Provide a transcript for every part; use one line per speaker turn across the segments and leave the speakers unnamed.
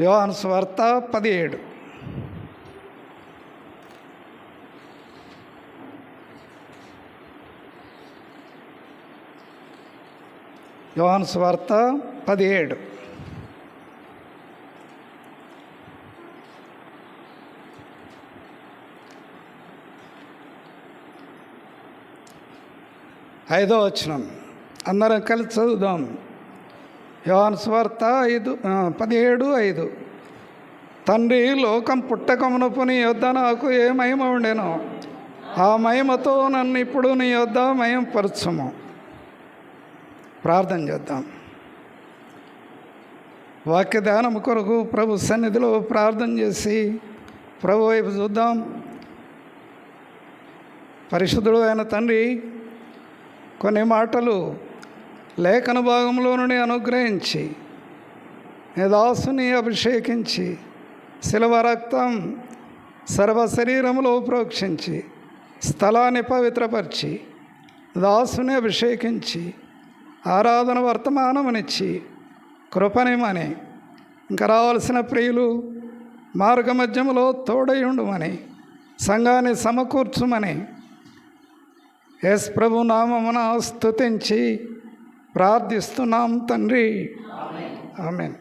యోహాను సువార్త 17. యోహాను సువార్త 17. ఐదో వచనం అందరం కలిసి చదువుదాం. యోహాను సువార్త 17:5. తండ్రి, లోకం పుట్టకమునపు నీ యొద్ద నాకు ఏ మహిమ ఉండెనో ఆ మహిమతో నన్ను ఇప్పుడు నీ యొద్ద మహిమపరచుము. ప్రార్థన చేద్దాం. వాక్య ధ్యానం కొరకు ప్రభు సన్నిధిలో ప్రార్థన చేసి ప్రభు వైపు చూద్దాం. పరిశుద్ధుడు అయిన తండ్రి, కొన్ని మాటలు లేఖన భాగంలో నుండి అనుగ్రహించి నీ దాసుని అభిషేకించి శిలువ రక్తం సర్వ శరీరములో ప్రోక్షించి స్థలాన్ని పవిత్రపరిచి దాసుని అభిషేకించి ఆరాధన వర్తమానమునిచ్చి కృపనిమని ఇంకా రావాల్సిన ప్రియులు మార్గ మధ్యములో తోడై ఉండుమని సంఘాన్ని సమకూర్చుమని యేసు ప్రభు నామమున స్తుతించి ప్రార్థిస్తున్నాం తండ్రి. ఆమేన్.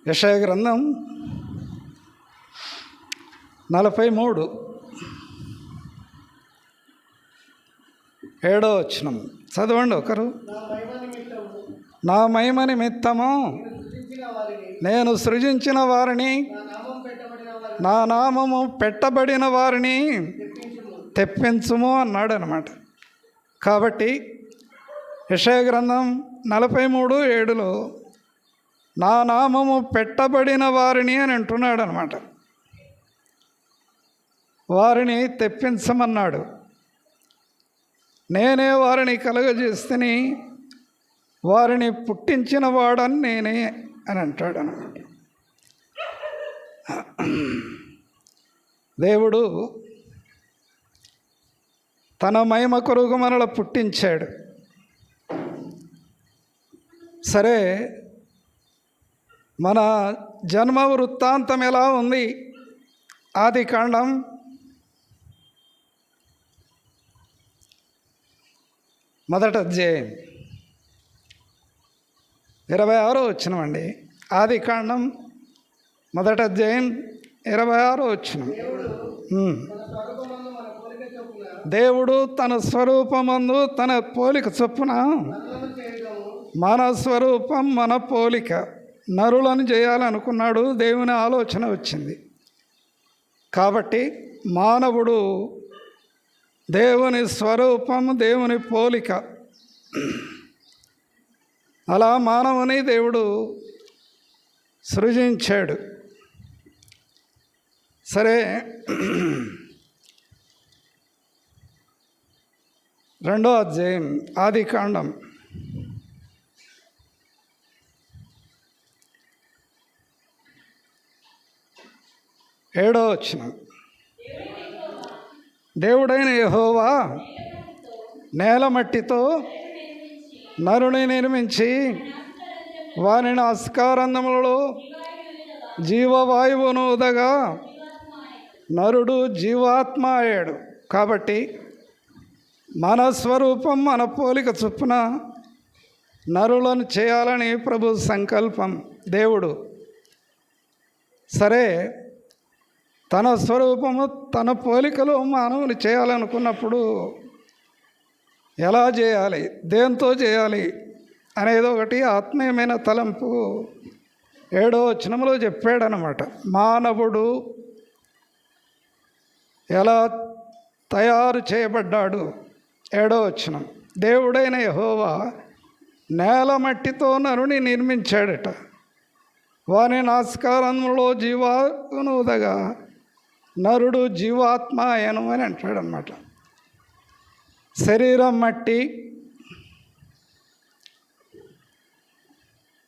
యెషయా గ్రంథం 43 7వ వచనం చదవండి ఒకరు. నా మహిమ నిమిత్తము నేను సృజించిన వారిని, నా నామము పెట్టబడిన వారిని తెప్పించుము అన్నాడు అనమాట. కాబట్టి యెషయా గ్రంథం 43:7లో నా నామము పెట్టబడిన వారిని అని అంటున్నాడు అనమాట. వారిని తెప్పించమన్నాడు. నేనే వారిని కలుగజేస్తని, వారిని పుట్టించిన వాడని నేనే అని అంటాడు అనమాట. దేవుడు తన మహిమ కొరకు మనల్ని పుట్టించాడు. సరే, మన జన్మ వృత్తాంతం ఎలా ఉంది? ఆదికాండం 1వ అధ్యాయం 26వ వచనం అండి. ఆదికాండం 1వ అధ్యాయం 26వ వచనం. దేవుడు తన స్వరూపమందు తన పోలిక చొప్పున, మన స్వరూపం మన పోలిక నరులను చేయాలనుకున్నాడు. దేవుని ఆలోచన వచ్చింది. కాబట్టి మానవుడు దేవుని స్వరూపం, దేవుని పోలిక. అలా మానవుని దేవుడు సృజించాడు. సరే, 2వ అధ్యాయం ఆదికాండం 7వ వచనం. దేవుడైన యెహోవా నేల మట్టితో నరుని నిర్మించి వాని నాసికారంధ్రములలో జీవవాయువును ఊదగా నరుడు జీవాత్మ అయ్యాడు. కాబట్టి మన స్వరూపం మన పోలిక చొప్పున నరులను చేయాలని ప్రభు సంకల్పం. దేవుడు సరే తన స్వరూపము తన పోలికలో మానవులు చేయాలనుకున్నప్పుడు ఎలా చేయాలి, దేంతో చేయాలి అనేది ఒకటి ఆత్మీయమైన తలంపు 7వ వచనంలో చెప్పాడనమాట. మానవుడు ఎలా తయారు చేయబడ్డాడు? 7వ వచనం. దేవుడైన యెహోవా నేల మట్టితో నరుని నిర్మించాడట. వాని నాసికారంధ్రములో జీవాత్మను ఊదగా నరుడు జీవాత్మ అయను అని అంటాడనమాట. శరీరం మట్టి.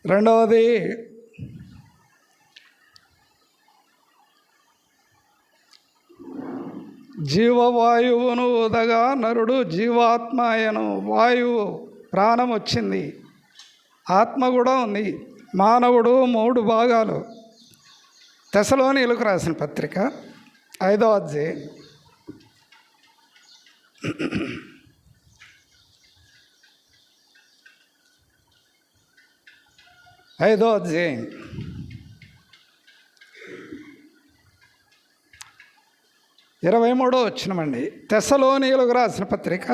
రెండవది జీవవాయువును ఉదగా నరుడు జీవాత్మ అయను. వాయువు ప్రాణం వచ్చింది, ఆత్మ కూడా ఉంది. మానవుడు 3 భాగాలు. తెసలోనీయులకు రాసిన పత్రిక 5వ అధ్యాయం 5వ అధ్యాయం 23వ వచనమండి. తెసలోనీయులకు రాసిన పత్రిక,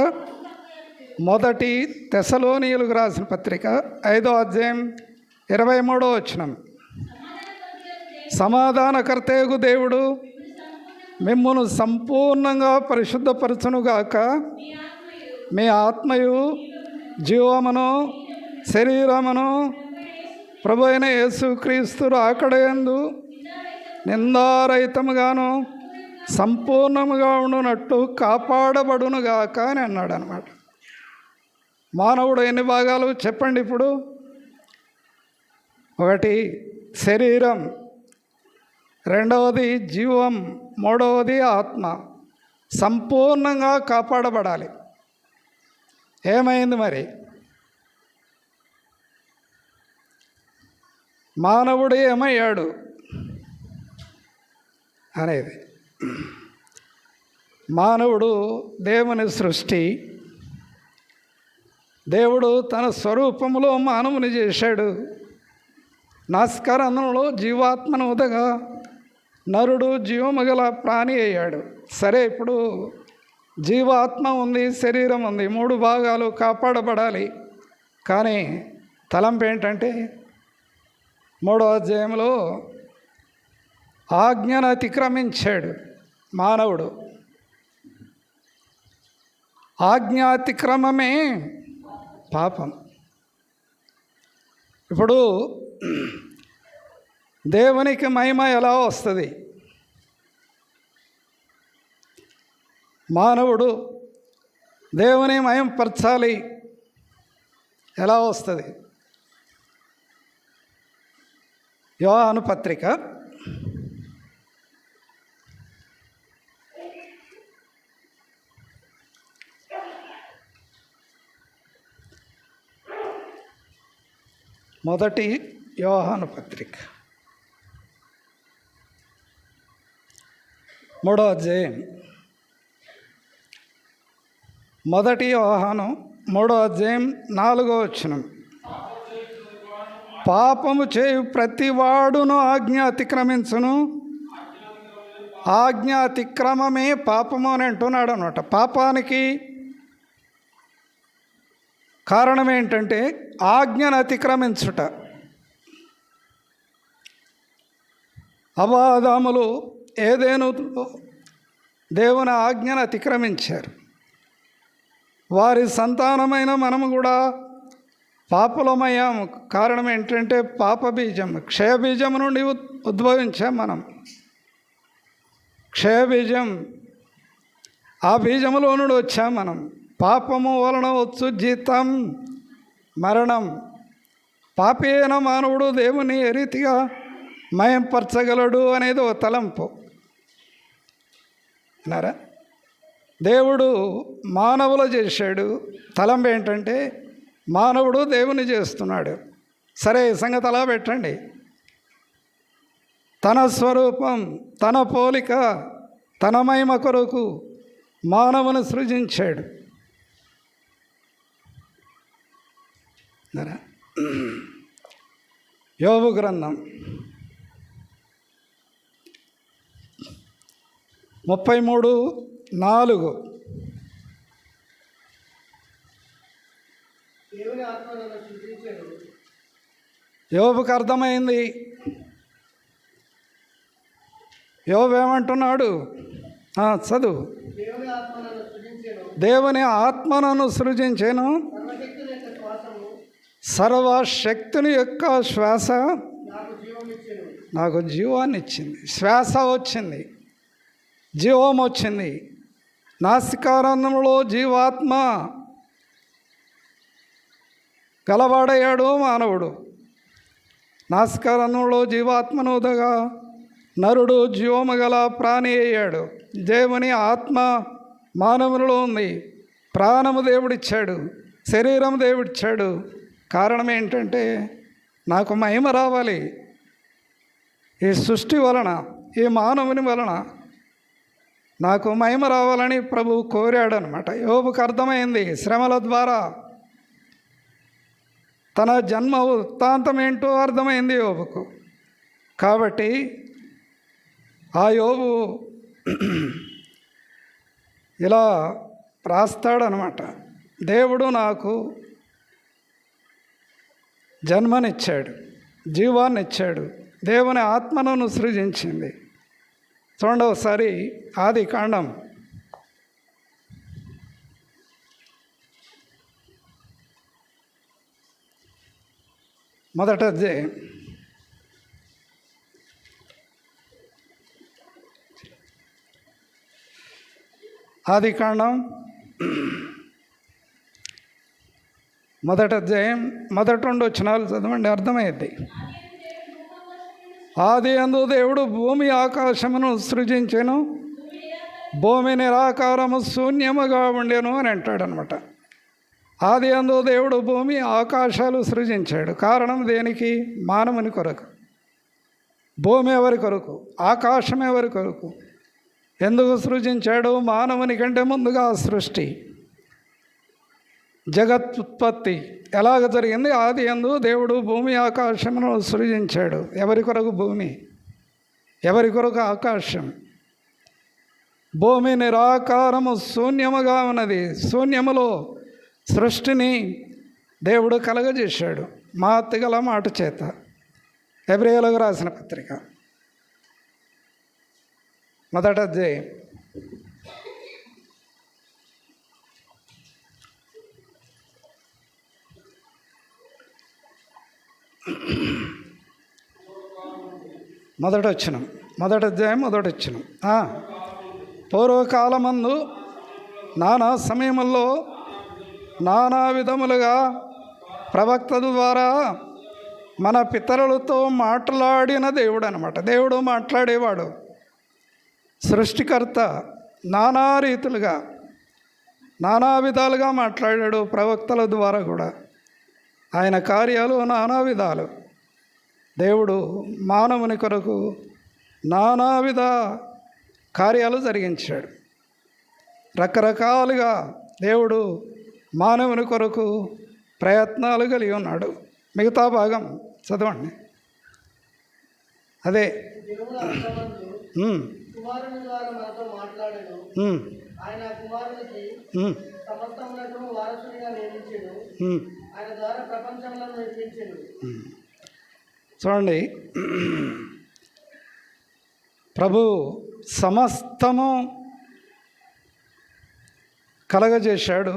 మొదటి తెసలోనీయులకు రాసిన పత్రిక 5వ అధ్యాయం 23వ వచనం. సమాధానకర్తయగు దేవుడు మిమ్మును సంపూర్ణంగా పరిశుద్ధపరచునుగాక, మీ ఆత్మయు జీవమును శరీరమును ప్రభు అయిన యేసుక్రీస్తు రాకడయందు నిందారహితముగాను సంపూర్ణముగా ఉండునట్టు కాపాడబడునుగాక అని అన్నాడు అనమాట. మానవుడు ఎన్ని భాగాలు చెప్పండి ఇప్పుడు? 1 శరీరం, 2వది జీవం, 3వది ఆత్మ. సంపూర్ణంగా కాపాడబడాలి. ఏమైంది మరి? మానవుడు ఏమయ్యాడు అనేది. మానవుడు దేవుని సృష్టి. దేవుడు తన స్వరూపంలో మానవుని చేశాడు. నాసికారంధ్రంలో జీవాత్మను ఉదగా నరుడు జీవము గల ప్రాణి అయ్యాడు. సరే, ఇప్పుడు జీవాత్మ ఉంది, శరీరం ఉంది, 3 భాగాలు కాపాడబడాలి. కానీ తలంపు ఏంటంటే 3వ అధ్యాయంలో ఆజ్ఞను అతిక్రమించాడు మానవుడు. ఆజ్ఞాతిక్రమమే పాపం. ఇప్పుడు దేవునికి మహిమ ఎలా వస్తుంది? మానవుడు దేవుని మహిమపరచాలి, ఎలా వస్తుంది? యోహాను పత్రిక 1 యోహాను పత్రిక 3వ అధ్యాయం 1 యోహాను 3వ అధ్యాయం 4వ వచనం. పాపము చేయు ప్రతివాడును ఆజ్ఞ అతిక్రమించును, ఆజ్ఞ అతిక్రమమే పాపము అని అంటున్నాడు అనమాట. పాపానికి కారణం ఏంటంటే ఆజ్ఞను అతిక్రమించుట. అవాదాములు ఏదేను దేవుని ఆజ్ఞను అతిక్రమించారు. వారి సంతానమైన మనము కూడా పాపలమయ్యాము. కారణం ఏంటంటే పాపబీజం, క్షయబీజం నుండి ఉద్భవించాం మనం. క్షయబీజం, ఆ బీజములో నుండి వచ్చాం మనం. పాపము వలన వచ్చు జీతం మరణం. పాపి అయిన మానవుడు దేవుని ఏ రీతిగా మయంపరచగలడు అనేది ఒక తలంపు. అన్నారా? దేవుడు మానవులు చేశాడు. తలంపు ఏంటంటే మానవుడు దేవుని చేస్తున్నాడు. సరే, ఈ సంగతి అలా పెట్టండి. తన స్వరూపం, తన పోలిక, తన మహిమ కొరకు మానవుని సృజించాడు. యోబు గ్రంథం 33:4. యోబుకు అర్థమైంది. యోబు ఏమంటున్నాడు? చదువు. దేవుని ఆత్మ నన్ను సృజించెను, సర్వశక్తుని యొక్క శ్వాస నాకు జీవాన్ని ఇచ్చింది. శ్వాస వచ్చింది, జీవం వచ్చింది. నాసికారంధ్రంలో జీవాత్మ గలవాడయ్యాడు మానవుడు. నాసికారంధ్రంలో జీవాత్మను ఉదగా నరుడు జీవము గల ప్రాణి అయ్యాడు. దేవుని ఆత్మ మానవునిలో ఉంది. ప్రాణము దేవుడిచ్చాడు, శరీరం దేవుడిచ్చాడు. కారణం ఏంటంటే నాకు మహిమ రావాలి. ఈ సృష్టి వలన, ఈ మానవుని వలన నాకు మహిమ రావాలని ప్రభువు కోరాడు అనమాట. యోబుకు అర్థమైంది శ్రమల ద్వారా. తన జన్మ వృత్తాంతం ఏంటో అర్థమైంది యోబుకు. కాబట్టి ఆ యోబు ఇలా రాస్తాడనమాట. దేవుడు నాకు జన్మనిచ్చాడు, జీవాన్నిచ్చాడు, దేవుని ఆత్మను సృజించింది. చూడండి ఒకసారి ఆది కాండం 1వ అధ్యాయం 1వ అధ్యాయం 1-2 వచనాలు చదవండి, అర్థమైంది. ఆదియందు దేవుడు భూమి ఆకాశమును సృజించెను, భూమి నిరాకారము శూన్యముగా ఉండెను అని అంటాడనమాట. ఆదియందు దేవుడు భూమి ఆకాశాలు సృజించాడు. కారణం దేనికి? మానవుని కొరకు. భూమి ఎవరి కొరకు? ఆకాశం ఎవరి కొరకు? ఎందుకు సృజించాడు? మానవుని కంటే ముందుగా సృష్టి, జగత్తుత్పత్తి ఎలాగ జరిగింది? ఆదియందు దేవుడు భూమి ఆకాశమును సృజించాడు. ఎవరి కొరకు భూమి? ఎవరి కొరకు ఆకాశం? భూమి నిరాకారము శూన్యముగా ఉన్నది. శూన్యములో సృష్టిని దేవుడు కలగజేశాడు మహత్తు గల మాట చేత. హెబ్రీయులకు రాసిన పత్రిక 1వ అధ్యాయం 1వ వచనం, 1వ అధ్యాయం 1వ వచనం. పూర్వకాలమందు నానా సమయముల్లో నానా విధములుగా ప్రవక్తల ద్వారా మన పితరులతో మాట్లాడిన దేవుడు అనమాట. దేవుడు మాట్లాడేవాడు, సృష్టికర్త. నానా రీతులుగా, నానా విధాలుగా మాట్లాడాడు ప్రవక్తల ద్వారా కూడా. ఆయన కార్యాలు నానా విధాలు. దేవుడు మానవుని కొరకు నానావిధ కార్యాలు జరిగించాడు. రకరకాలుగా దేవుడు మానవుని కొరకు ప్రయత్నాలు కలిగి ఉన్నాడు. మిగతా భాగం చదవండి. అదే చూడండి, ప్రభు సమస్తము కలగజేశాడు.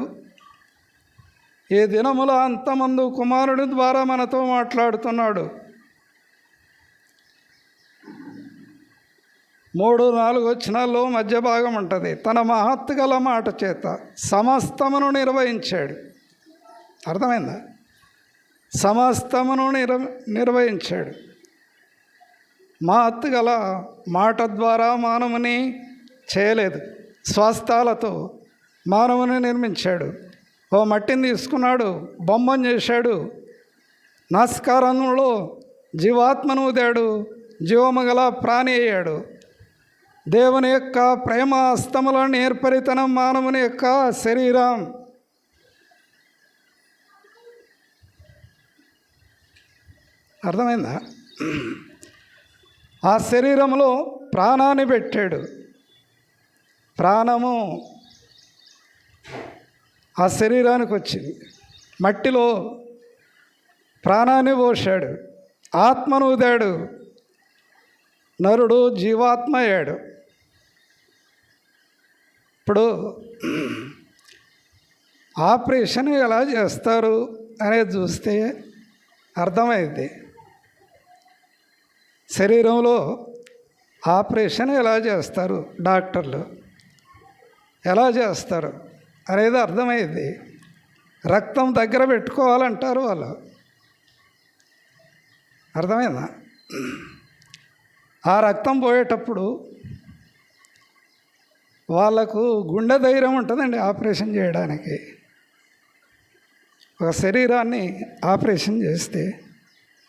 ఈ దినముల అంతమందు కుమారుడి ద్వారా మనతో మాట్లాడుతున్నాడు. 3-4 వచనాల్లో మధ్య భాగం ఉంటుంది. తన మహత్తు గల మాట చేత సమస్తమును నిర్వహించాడు. అర్థమైందా? సమస్తమును నిర్వహించాడు. మహత్తు గల మాట ద్వారా మానవుని చేయలేదు, స్వస్థాలతో మానవుని నిర్మించాడు. ఓ మట్టిని తీసుకున్నాడు, బొమ్మను చేశాడు, నమస్కారంలో జీవాత్మను ఊదాడు, జీవము గల ప్రాణి అయ్యాడు. దేవుని యొక్క ప్రేమ హస్తములను ఏర్పరితనం మానవుని యొక్క శరీరం. అర్థమైందా? ఆ శరీరంలో ప్రాణాన్ని పెట్టాడు. ప్రాణము ఆ శరీరానికి వచ్చింది. మట్టిలో ప్రాణాన్ని పోశాడు, ఆత్మను ఊదాడు, నరుడు జీవాత్మ అయ్యాడు. ఇప్పుడు ఆపరేషన్ ఎలా చేస్తారు అనేది చూస్తే అర్థమైంది. శరీరంలో ఆపరేషన్ ఎలా చేస్తారు, డాక్టర్లు ఎలా చేస్తారు అనేది అర్థమైంది. రక్తం దగ్గర పెట్టుకోవాలంటారు వాళ్ళు. అర్థమైందా? ఆ రక్తం పోయేటప్పుడు వాళ్ళకు గుండె ధైర్యం ఉంటుందండి ఆపరేషన్ చేయడానికి. ఒక శరీరాన్ని ఆపరేషన్ చేస్తే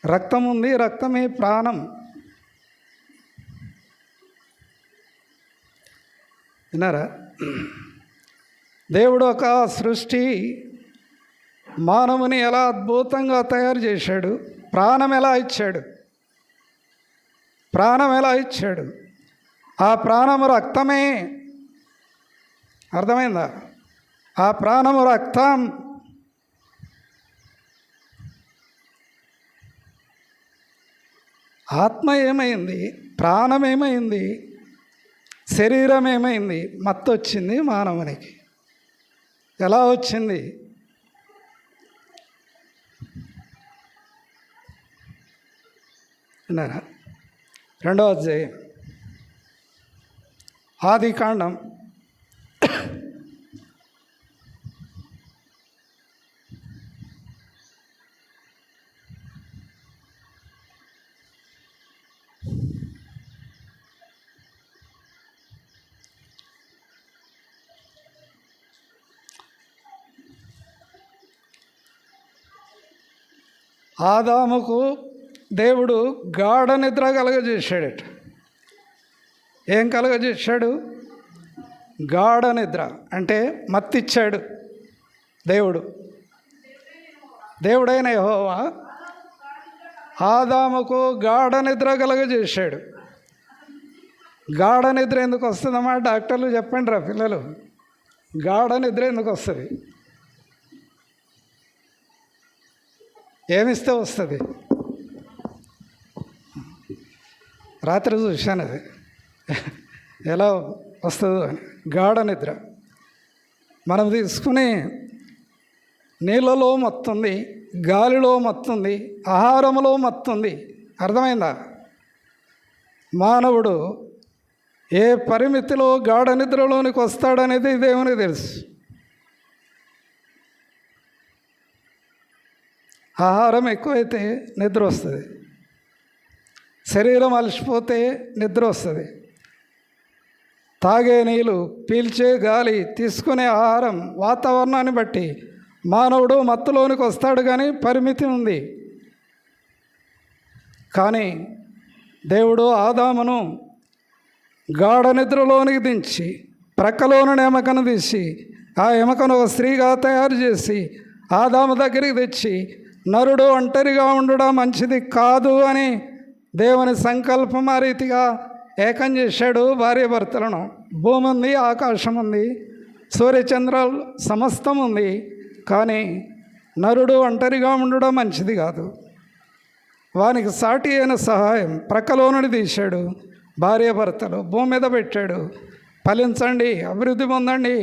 రక్తం ఉంది, రక్తమే ప్రాణం. విన్నారా? దేవుడు ఒక సృష్టి మానవుని ఎలా అద్భుతంగా తయారు చేశాడు, ప్రాణం ఎలా ఇచ్చాడు, ప్రాణం ఎలా ఇచ్చాడు. ఆ ప్రాణము రక్తమే. అర్థమైందా? ఆ ప్రాణము రక్తం. ఆత్మ ఏమైంది, ప్రాణం ఏమైంది, శరీరం ఏమైంది? మత్తు వచ్చింది మానవునికి. ఎలా వచ్చింది? విన్నారా? 2వ అధ్యాయం ఆదికాండం 1 ఆదాముకు దేవుడు గాఢ నిద్ర కలగజేశాడట. ఏం కలగజేశాడు? గాఢ నిద్ర అంటే మత్తిచ్చాడు. దేవుడైన యెహోవా ఆదాముకు గాఢ నిద్ర కలగజేశాడు. గాఢ నిద్ర ఎందుకు వస్తుందమ్మా? డాక్టర్లు చెప్పండి రా పిల్లలు, గాఢ నిద్ర ఎందుకు వస్తుంది? ఏమిస్తే వస్తుంది? రాత్రి చూశాను అది ఎలా వస్తుందో అని. గాఢ నిద్ర మనం తీసుకునే నీళ్ళలో మత్తుంది, గాలిలో మత్తుంది, ఆహారంలో మత్తుంది. అర్థమైందా? మానవుడు ఏ పరిమితిలో గాఢ నిద్రలోనికి వస్తాడనేది దేవునికి తెలుసు. ఆహారం ఎక్కువైతే నిద్ర వస్తుంది, శరీరం అలసిపోతే నిద్ర వస్తుంది. తాగే నీళ్ళు, పీల్చే గాలి, తీసుకునే ఆహారం, వాతావరణాన్ని బట్టి మానవుడు మత్తులోనికి వస్తాడు. కానీ పరిమితి ఉంది. కానీ దేవుడు ఆదామును గాఢ నిద్రలోనికి దించి ప్రక్కలోని ఎమకను తీసి ఆ ఎమకను ఒక స్త్రీగా తయారు చేసి ఆదాము దగ్గరికి తెచ్చి, నరుడు ఒంటరిగా ఉండడం మంచిది కాదు అని దేవుని సంకల్పం ఆ రీతిగా ఏకం చేశాడు భార్య భర్తలను. భూమి ఉంది, ఆకాశం ఉంది, సూర్యచంద్రాలు సమస్తం ఉంది. కానీ నరుడు ఒంటరిగా ఉండడం మంచిది కాదు. వానికి సాటి అయిన సహాయం ప్రక్కలోనుని తీశాడు. భార్య భర్తలు భూమి మీద పెట్టాడు. ఫలించండి, అభివృద్ధి పొందండి,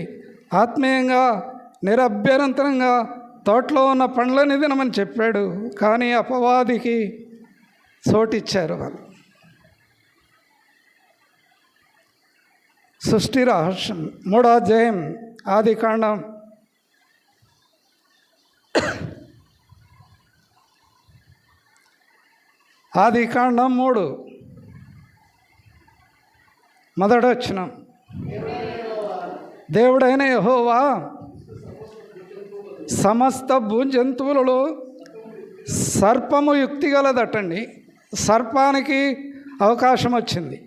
ఆత్మీయంగా నిరభ్యంతరంగా తోటలో ఉన్న పండ్లని తినమని చెప్పాడు. కానీ అపవాదికి చోటిచ్చారు వాళ్ళు. సృష్టి రహస్యం 3వ అధ్యాయం ఆదికాండం 3 మొదటి వచనం. దేవుడైన యెహోవా సమస్త భూజంతువులలో సర్పము యుక్తి గలదటండి. సర్పానికి అవకాశం వచ్చింది.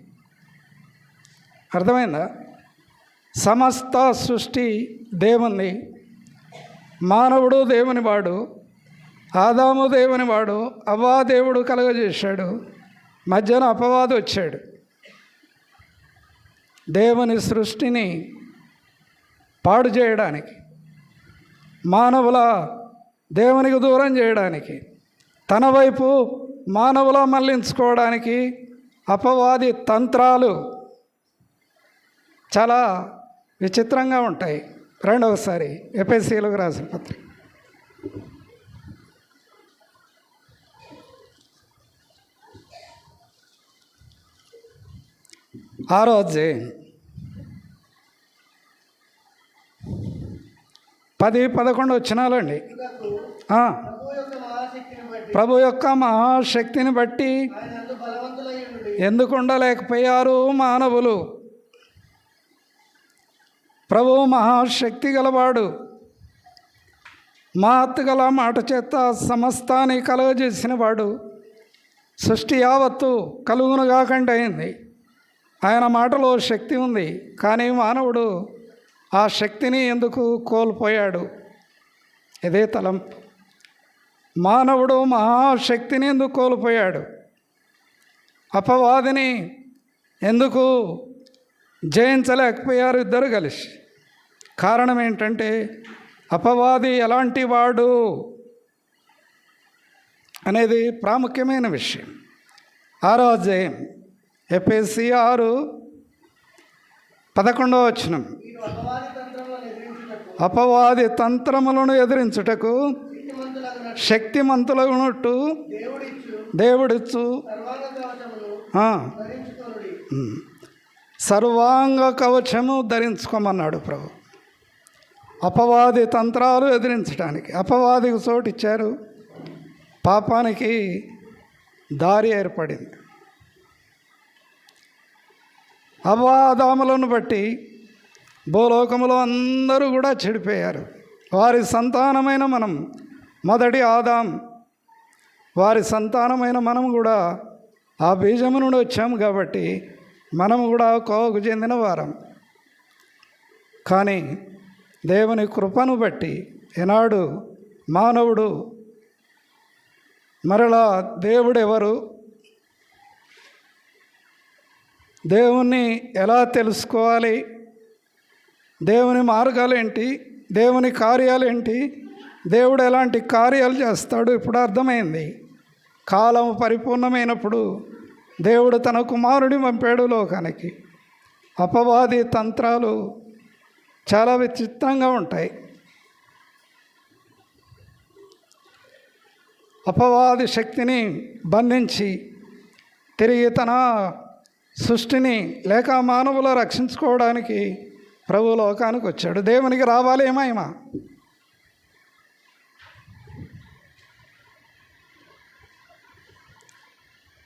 అర్థమైందా? సమస్త సృష్టి దేవుని, మానవుడు దేవుని వాడు, ఆదాము దేవుని వాడు, అవ్వా దేవుడు కలగజేశాడు. మధ్యన అపవాది వచ్చాడు. దేవుని సృష్టిని పాడు చేయడానికి, మానవుల దేవునికి దూరం చేయడానికి, తన వైపు మానవుల మళ్లించుకోవడానికి అపవాది తంత్రాలు చాలా విచిత్రంగా ఉంటాయి. రెండవసారి ఎఫెసీయులకు రాసిన పత్రిక 6వ అధ్యాయం 10-11 వచనాలండి. ప్రభు యొక్క మహాశక్తిని బట్టి ఎందుకు ఉండలేకపోయారు మానవులు? ప్రభువు మహాశక్తి గలవాడు, మహత్తు గల మాట చేత సమస్తాన్ని కలుగజేసిన వాడు. సృష్టి యావత్తు కలుగునుగాకంటే అయింది. ఆయన మాటలో శక్తి ఉంది, కానీ మానవుడు ఆ శక్తిని ఎందుకు కోల్పోయాడు? ఇదే తలంపు. మానవుడు మహాశక్తిని ఎందుకు కోల్పోయాడు? అపవాదిని ఎందుకు జయించలేకపోయారు ఇద్దరు కలిసి? కారణం ఏంటంటే అపవాది ఎలాంటి వాడు అనేది ప్రాముఖ్యమైన విషయం. 6వ అధ్యాయం ఎఫెసీ 6:11. అపవాది తంత్రములను ఎదిరించుటకు శక్తిమంతులగునట్టు దేవుడిచ్చు సర్వాంగ కవచము ధరించుకోమన్నాడు ప్రభు. అపవాది తంత్రాలు ఎదిరించడానికి అపవాదికి చోటు ఇచ్చారు. పాపానికి దారి ఏర్పడింది. అవాదాములను బట్టి భూలోకములో అందరూ కూడా చెడిపోయారు. వారి సంతానమైన మనం, మొదటి ఆదాం, వారి సంతానమైన మనం కూడా ఆ బీజము నుండి వచ్చాము కాబట్టి మనము కూడా కోవకు చెందిన వారం. కానీ దేవుని కృపను బట్టి ఈనాడు మానవుడు మరలా దేవుడెవరు, దేవుణ్ణి ఎలా తెలుసుకోవాలి, దేవుని మార్గాలు ఏంటి, దేవుని కార్యాలు ఏంటి, దేవుడు ఎలాంటి కార్యాలు చేస్తాడు ఇప్పుడు అర్థమైంది. కాలం పరిపూర్ణమైనప్పుడు దేవుడు తన కుమారుడిని పంపాడు లోకానికి. అపవాది తంత్రాలు చాలా విచిత్రంగా ఉంటాయి. అపవాది శక్తిని బంధించి తిరిగి తన సృష్టిని లేక మానవులు రక్షించుకోవడానికి ప్రభు లోకానికి వచ్చాడు. దేవునికి రావాలి ఏమైనా.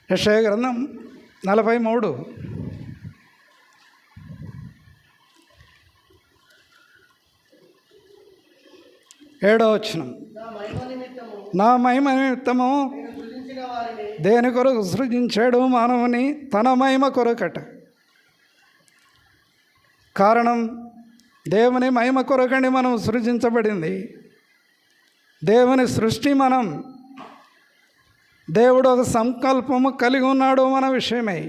యెషయా గ్రంథం 43 7వ వచనం. నా మహిమ నిమిత్తము దేని కొరకు సృజించాడు మానవుని? తన మహిమ కొరకట. కారణం దేవుని మహిమ కొరకండి మనం సృజించబడింది. దేవుని సృష్టి మనం. దేవుడు ఒక సంకల్పము కలిగి ఉన్నాడు మన విషయమై.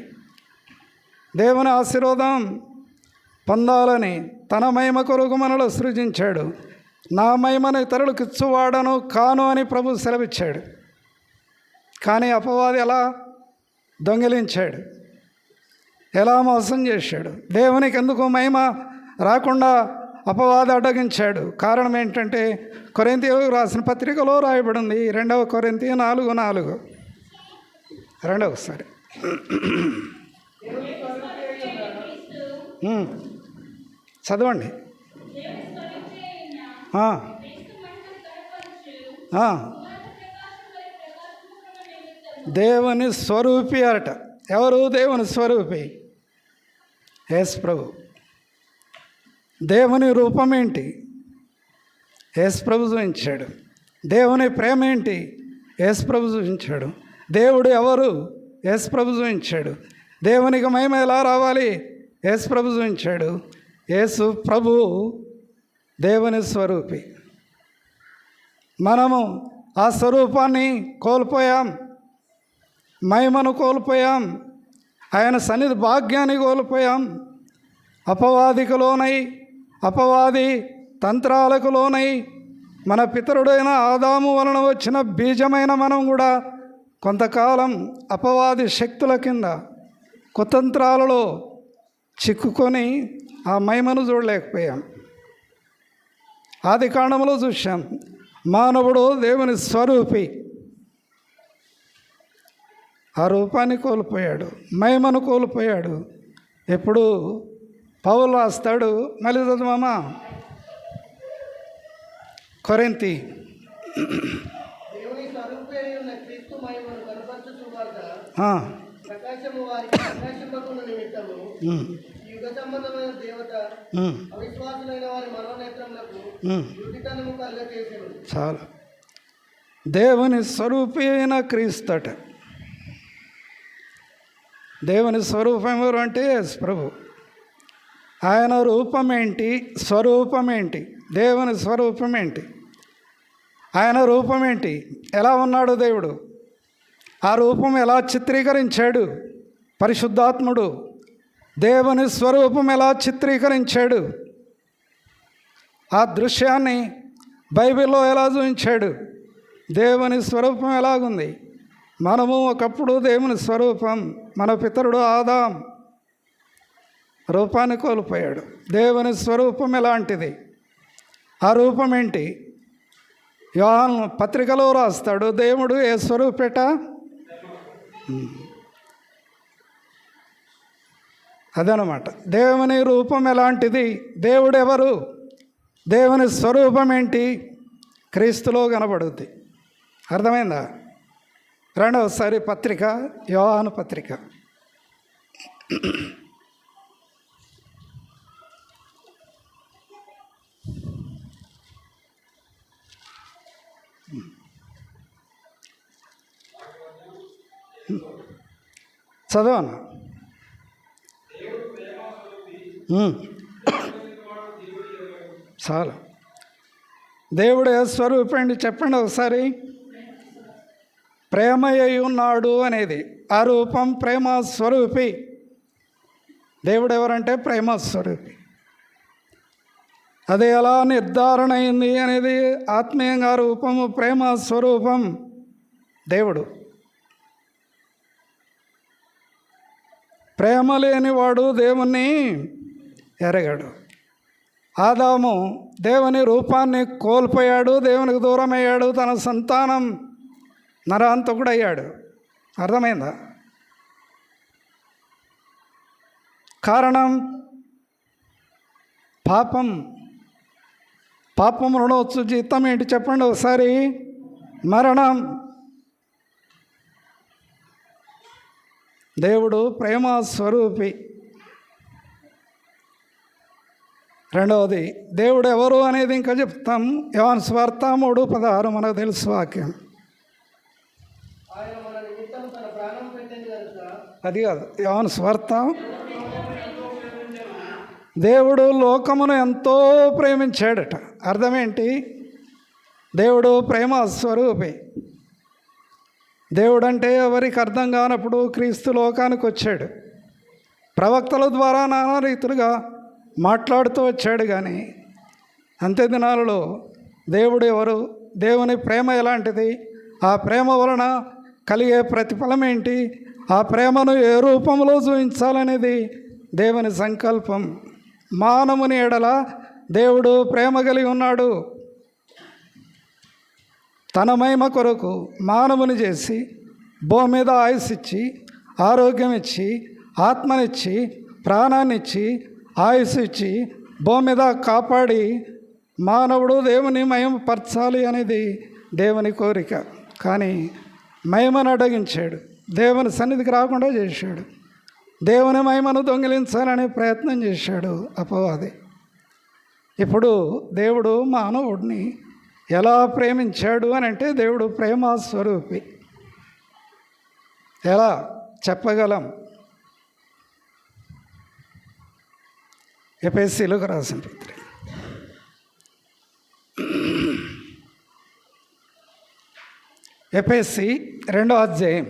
దేవుని ఆశీర్వాదం పొందాలని తన మహిమ కొరకు మనలో సృజించాడు. నా మహిమను ఇతరులకు ఇచ్చువాడను కాను అని ప్రభు సెలవిచ్చాడు. కానీ అపవాది ఎలా దొంగిలించాడు, ఎలా మోసం చేశాడు. దేవునికి ఎందుకు మహిమ రాకుండా అపవాది అడ్డగించాడు. కారణం ఏంటంటే కొరింథీయులకు రాసిన పత్రికలో రాయబడింది. 2 కొరింథీ 4:4. ఒకసారి చదవండి. దేవుని స్వరూపి అట. ఎవరు దేవుని స్వరూపి? యేసు ప్రభు. దేవుని రూపం ఏంటి? యేసు ప్రభు చూపించాడు. దేవుని ప్రేమ ఏంటి? యేసు ప్రభు చూపించాడు. దేవుడు ఎవరు? యేసు ప్రభు చూపించాడు. దేవునికి మహిమ ఎలా రావాలి? యేసు ప్రభు చూపించాడు. యేసు ప్రభు దేవుని స్వరూపి. మనము ఆ స్వరూపాన్ని కోల్పోయాం, మహిమను కోల్పోయాం, ఆయన సన్నిధి భాగ్యాన్ని కోల్పోయాం. అపవాదికి లోనై, అపవాది తంత్రాలకు లోనై, మన పితరుడైన ఆదాము వలన వచ్చిన బీజమైన మనం కూడా కొంతకాలం అపవాది శక్తుల కింద కుతంత్రాలలో చిక్కుకొని ఆ మహిమను చూడలేకపోయాం. ఆది కాండంలో చూశాం, మానవుడు దేవుని స్వరూపి. ఆ రూపాన్ని కోల్పోయాడు, మహిమను కోల్పోయాడు. ఎప్పుడు పౌలు రాస్తాడు, మళ్ళీ చదువమ్మా, కొరింథీ.
ప్రకాశము వారికి ప్రకాశింపకుండా నిమిత్తము యుగ సంబంధమైన దేవత అవిశ్వాసులైన వారి మనోనేత్రములకు గుడ్డితనము కలుగచేసెను.
చాలా దేవుని స్వరూపి అయిన క్రీస్తట. దేవుని స్వరూపం ఎవరు అంటే యేసు ప్రభు. ఆయన రూపమేంటి, స్వరూపమేంటి, దేవుని స్వరూపమేంటి, ఆయన రూపమేంటి, ఎలా ఉన్నాడు దేవుడు, ఆ రూపం ఎలా చిత్రీకరించాడు పరిశుద్ధాత్ముడు, దేవుని స్వరూపం ఎలా చిత్రీకరించాడు, ఆ దృశ్యాన్ని బైబిల్లో ఎలా చూపించాడు, దేవుని స్వరూపం ఎలాగుంది. మనము ఒకప్పుడు దేవుని స్వరూపం, మన పితరుడు ఆదాం రూపాన్ని కోల్పోయాడు. దేవుని స్వరూపం ఎలాంటిది, ఆ రూపం ఏంటి, యోహాను పత్రికలో రాస్తాడు. దేవుడు ఏ స్వరూపేట, అదనమాట. దేవుని రూపం ఎలాంటిది, దేవుడు ఎవరు, దేవుని స్వరూపం ఏంటి, క్రీస్తులో కనబడుద్ది. అర్థమైందా? రెండవసారి పత్రిక, యోహాను పత్రిక. చదవను. చాలా. దేవుడు ఏ స్వరూపండి చెప్పండి ఒకసారి. ప్రేమ అయి ఉన్నాడు అనేది ఆ రూపం, ప్రేమ స్వరూపి. దేవుడు ఎవరంటే ప్రేమ స్వరూపి. అది ఎలా నిర్ధారణ అయింది అనేది ఆత్మీయంగా రూపము, ప్రేమ స్వరూపం దేవుడు. ప్రేమ లేనివాడు దేవుణ్ణి ఎరగడు. ఆదాము దేవుని రూపాన్ని కోల్పోయాడు, దేవునికి దూరం అయ్యాడు, తన సంతానం నరాంతకుడయ్యాడు. అర్థమైందా? కారణం పాపం. పాపం రుణవచ్చు జీతం ఏంటి చెప్పండి ఒకసారి, మరణం. దేవుడు ప్రేమ స్వరూపి. రెండవది, దేవుడు ఎవరు అనేది ఇంకా చెప్తాం. యోహాను సువార్త 3:16 మనకు తెలుసు వాక్యం. అది కాదు, యోహాను సువార్త. దేవుడు లోకమును ఎంతో ప్రేమించాడట. అర్థమేంటి? దేవుడు ప్రేమ స్వరూపి. దేవుడు అంటే ఎవరికి అర్థం కానప్పుడు క్రీస్తు లోకానికి వచ్చాడు. ప్రవక్తల ద్వారా నానా రీతులుగా మాట్లాడుతూ వచ్చాడు. కానీ అంత్య దినాలలో దేవుడు ఎవరు, దేవుని ప్రేమ ఎలాంటిది, ఆ ప్రేమ వలన కలిగే ప్రతిఫలం ఏంటి, ఆ ప్రేమను ఏ రూపంలో చూపించాలనేది దేవుని సంకల్పం. మానవుని ఎడల దేవుడు ప్రేమ కలిగి ఉన్నాడు. తన మహిమ కొరకు మానవుని చేసి భూమి మీద ఆయుస్సు ఇచ్చి, ఆరోగ్యం ఇచ్చి, ఆత్మనిచ్చి, ప్రాణాన్నిచ్చి, ఆయుస్సు ఇచ్చి భూమి మీద కాపాడి మానవుడు దేవుని మహిమపరచాలి అనేది దేవుని కోరిక. కానీ మహిమను అడ్డగించాడు, దేవుని సన్నిధికి రాకుండా చేశాడు. దేవుని మహిమను దొంగిలించాలని ప్రయత్నం చేశాడు అపవాది. ఇప్పుడు దేవుడు మానవుడిని ఎలా ప్రేమించాడు అని అంటే, దేవుడు ప్రేమ స్వరూపి. ఎలా చెప్పగలం? ఎఫెసీయులకు రాసిన పత్రిక ఎఫెసీ 2వ అధ్యాయం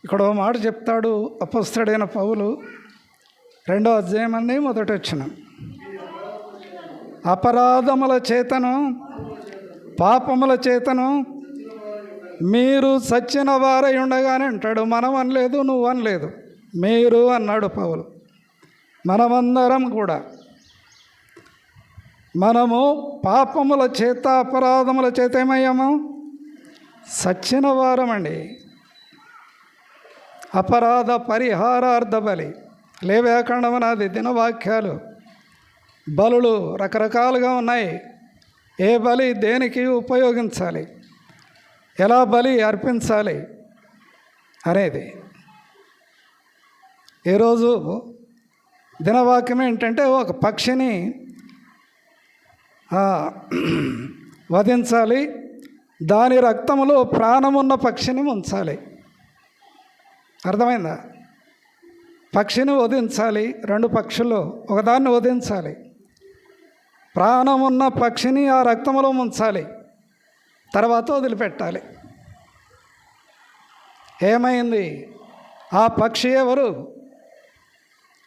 1వ మాట చెప్తాడు అపొస్తలుడైన పౌలు. 2వ అధ్యాయం అండి, మొదటి వచనం. అపరాధముల చేతను పాపముల చేతను మీరు సచ్చిన వారై ఉండగానే అంటాడు. మనం అనలేదు, నువ్వు అనలేదు, మీరు అన్నాడు పౌలు. మనమందరం కూడా మనము పాపముల చేత అపరాధముల చేత ఏమయ్యాము? సచ్చిన వారమండి. అపరాధ పరిహారార్థ బలి, లేవ్యాకాండమనాది దినవాక్యాలు బలులు రకరకాలుగా ఉన్నాయి. ఏ బలి దేనికి ఉపయోగించాలి, ఎలా బలి అర్పించాలి అనేది. ఈరోజు దినవాక్యం ఏంటంటే ఒక పక్షిని వధించాలి, దాని రక్తములో ప్రాణమున్న పక్షిని ఉంచాలి. అర్థమైందా? పక్షిని వధించాలి, 2 పక్షుల్లో ఒకదాన్ని వధించాలి, ప్రాణమున్న పక్షిని ఆ రక్తములో ముంచాలి, తర్వాత వదిలిపెట్టాలి. ఏమైంది? ఆ పక్షి ఎవరు?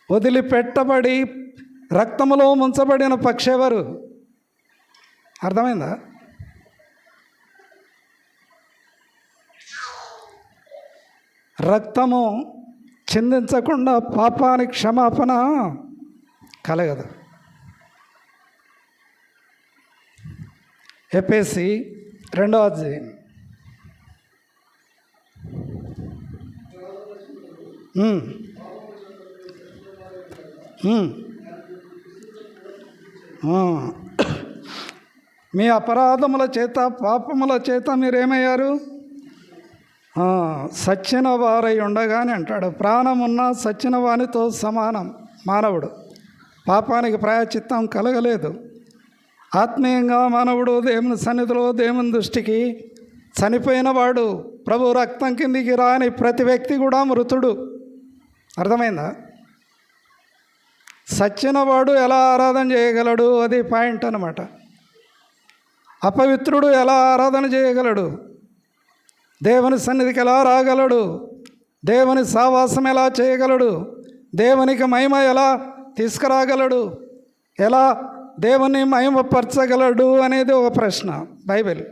వదిలిపెట్టబడి రక్తములో ముంచబడిన పక్షి ఎవరు? అర్థమైందా? రక్తము చిందించకుండా పాపానికి క్షమాపణ కలగదు. ఎఫెసీ 2వ అధ్యాయం. మీ అపరాధముల చేత పాపముల చేత మీరేమయ్యారు? సచ్చిన వారై ఉండగానే అంటాడు. ప్రాణమున్న సచ్చిన వానితో సమానం మానవుడు. పాపానికి ప్రాయశ్చిత్తం కలగలేదు. ఆత్మీయంగా మానవుడు దేవుని సన్నిధిలో దేవుని దృష్టికి చనిపోయిన వాడు. ప్రభు రక్తం కిందికి రాని ప్రతి వ్యక్తి కూడా మృతుడు. అర్థమైందా? సచ్చినవాడు ఎలా ఆరాధన చేయగలడు? అది పాయింట్ అన్నమాట. అపవిత్రుడు ఎలా ఆరాధన చేయగలడు? దేవుని సన్నిధికి ఎలా రాగలడు? దేవుని సావాసం ఎలా చేయగలడు? దేవునికి మహిమ ఎలా తీసుకురాగలడు? ఎలా దేవుని మహిమపరచగలడు అనేది ఒక ప్రశ్న. బైబిల్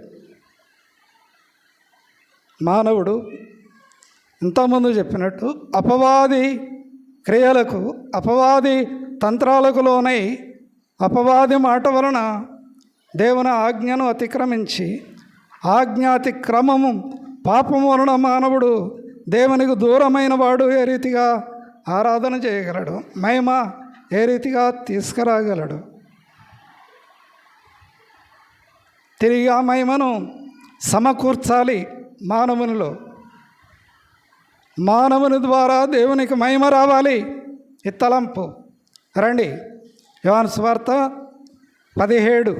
మానవుడు ఇంతకుముందు చెప్పినట్టు అపవాది క్రియలకు, అపవాది తంత్రాలకు లోనై అపవాది మాట వలన దేవుని ఆజ్ఞను అతిక్రమించి, ఆజ్ఞాతిక్రమము పాపము వలన మానవుడు దేవునికి దూరమైన వాడు ఏ రీతిగా ఆరాధన చేయగలడు? మహిమ ఏ రీతిగా తీసుకురాగలడు? తిరిగి ఆ మహిమను సమకూర్చాలి మానవునిలో. మానవుని ద్వారా దేవునికి మహిమ రావాలి. ఈ తలంపు. రండి, యోహాను సువార్త 17.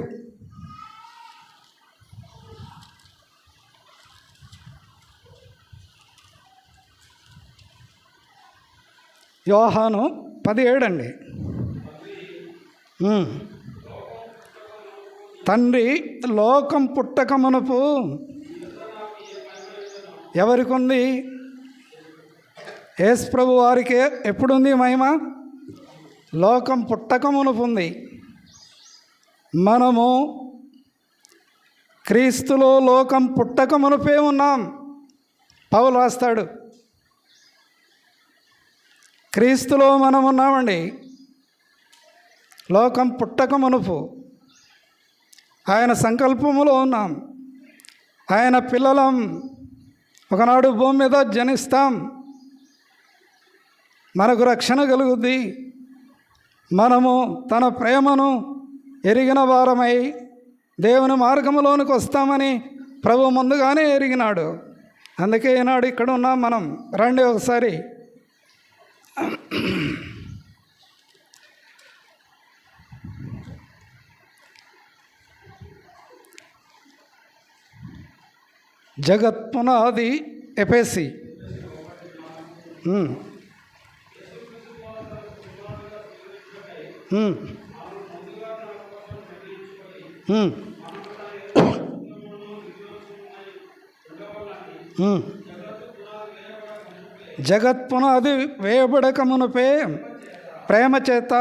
యోహాను 17 అండి. తండ్రి లోకం పుట్టక మునుపు ఎవరికి ఉంది? యేసు ప్రభు వారికి ఎప్పుడుంది మహిమ? లోకం పుట్టక మునుపు ఉంది. మనము క్రీస్తులో లోకం పుట్టక మునుపే ఉన్నాం. పౌలు రాస్తాడు, క్రీస్తులో మనం ఉన్నామండి. లోకం పుట్టక మునుపు ఆయన సంకల్పములో ఉన్నాం. ఆయన పిల్లలం. ఒకనాడు భూమి మీద జనిస్తాం, మనకు రక్షణ కలుగుద్ది. మనము తన ప్రేమను ఎరిగిన వారమై దేవుని మార్గంలోనికి వస్తామని ప్రభు ముందుగానే ఎరిగినాడు. అందుకే ఈనాడు ఇక్కడ ఉన్నాం మనం. రండి ఒకసారి. జగత్పునాది ఎఫెసీ. జగత్పునాది వేయబడక మునుపే ప్రేమ చేత